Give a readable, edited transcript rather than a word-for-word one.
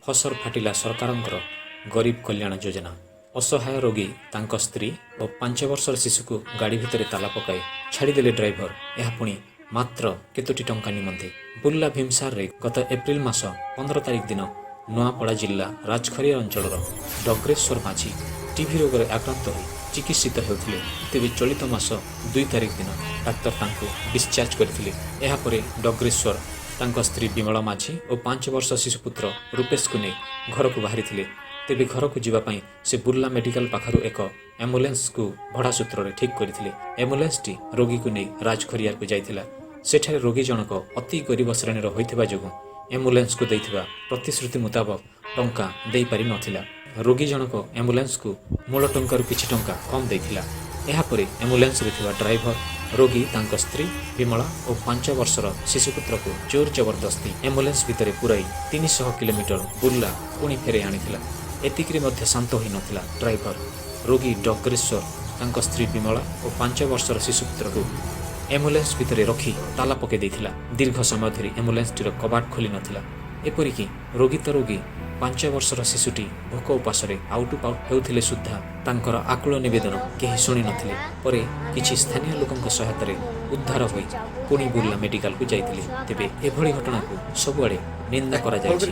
ଫସର ଫାଟିଲା ସରକାରଙ୍କର ଗରିବ କଲ୍ୟାଣ ଯୋଜନା। ଅସହାୟ ରୋଗୀ ତାଙ୍କ ସ୍ତ୍ରୀ ଓ 5 ବର୍ଷର ଶିଶୁକୁ ଗାଡ଼ି ଭିତରେ ତାଲା ପକାଇ ଛାଡ଼ିଦେଲେ ଡ୍ରାଇଭର। ଏହା ପୁଣି ମାତ୍ର କେତୋଟି ଟଙ୍କା ନିମନ୍ତେ। ବୁର୍ଲା ଭୀମସାରରେ ଗତ ଏପ୍ରିଲ ମାସ 15 ତାରିଖ ଦିନ ନୂଆପଡ଼ା ଜିଲ୍ଲା ରାଜଖରିଆ ଅଞ୍ଚଳର ଡଗ୍ରେଶ୍ୱର ମାଝୀ ଟିଭି ରୋଗରେ ଆକ୍ରାନ୍ତ ହୋଇ ଚିକିତ୍ସିତ ହେଉଥିଲେ। ତେବେ ଚଳିତ ମାସ 2 ତାରିଖ ଦିନ ଡାକ୍ତର ତାଙ୍କୁ ଡିସଚାର୍ଜ କରିଥିଲେ। ଏହାପରେ ଡଗ୍ରେଶ୍ୱର ତାଙ୍କ ସ୍ତ୍ରୀ ବିମଳା ମାଝୀ ଓ 5 ବର୍ଷ ଶିଶୁପୁତ୍ର ରୂପେଶକୁ ନେଇ ଘରକୁ ବାହାରିଥିଲେ। ତେବେ ଘରକୁ ଯିବା ପାଇଁ ସେ ବୁର୍ଲା ମେଡିକାଲ ପାଖରୁ ଏକ ଆମ୍ବୁଲାନ୍ସକୁ ଭଡ଼ା ସୂତ୍ରରେ ଠିକ୍ କରିଥିଲେ। ଆମ୍ବୁଲାନ୍ସଟି ରୋଗୀକୁ ନେଇ ରାଜଖରିଆକୁ ଯାଇଥିଲା। ସେଠାରେ ରୋଗୀ ଜଣକ ଅତି ଗରିବ ଶ୍ରେଣୀର ହୋଇଥିବା ଯୋଗୁଁ ଆମ୍ବୁଲାନ୍ସକୁ ଦେଇଥିବା ପ୍ରତିଶ୍ରୁତି ମୁତାବକ ଟଙ୍କା ଦେଇପାରିନଥିଲା। ରୋଗୀ ଜଣକ ଆମ୍ବୁଲାନ୍ସକୁ ମୂଳ ଟଙ୍କାରୁ କିଛି ଟଙ୍କା କମ୍ ଦେଇଥିଲା। ଏହାପରେ ଆମ୍ବୁଲାନ୍ସରେ ଥିବା ଡ୍ରାଇଭର ରୋଗୀ ତାଙ୍କ ସ୍ତ୍ରୀ ବିମଳା ଓ 5 ବର୍ଷର ଶିଶୁପୁତ୍ରକୁ ଜୋର ଜବରଦସ୍ତି ଆମ୍ବୁଲାନ୍ସ ଭିତରେ ପୁରାଇ 300 କିଲୋମିଟର ବୁର୍ଲା ପୁଣି ଫେରାଇ ଆଣିଥିଲା। ଏତିକିରେ ମଧ୍ୟ ଶାନ୍ତ ହୋଇନଥିଲା ଡ୍ରାଇଭର। ରୋଗୀ ଡଗ୍ରେଶ୍ୱର ତାଙ୍କ ସ୍ତ୍ରୀ ବିମଳା ଓ 5 ବର୍ଷର ଶିଶୁପୁତ୍ରକୁ ଆମ୍ବୁଲାନ୍ସ ଭିତରେ ରଖି ତାଲା ପକାଇ ଦେଇଥିଲା। ଦୀର୍ଘ ସମୟ ଧରି ଆମ୍ବୁଲାନ୍ସଟିର କବାଟ ଖୋଲି ନଥିଲା। ଏପରିକି ରୋଗୀ 5 ବର୍ଷର ଶିଶୁଟି ଭୋକ ଉପାସରେ ଆଉଟୁ ପାଉଟ ହେଉଥିଲେ ସୁଦ୍ଧା ତାଙ୍କର ଆକୁଳ ନିବେଦନ କେହି ଶୁଣି ନଥିଲେ। ପରେ କିଛି ସ୍ଥାନୀୟ ଲୋକଙ୍କ ସହାୟତାରେ ଉଦ୍ଧାର ହୋଇ ପୁଣି ବୁର୍ଲା ମେଡିକାଲକୁ ଯାଇଥିଲେ। ତେବେ ଏଭଳି ଘଟଣାକୁ ସବୁଆଡ଼େ ନିନ୍ଦା କରାଯାଇଛି।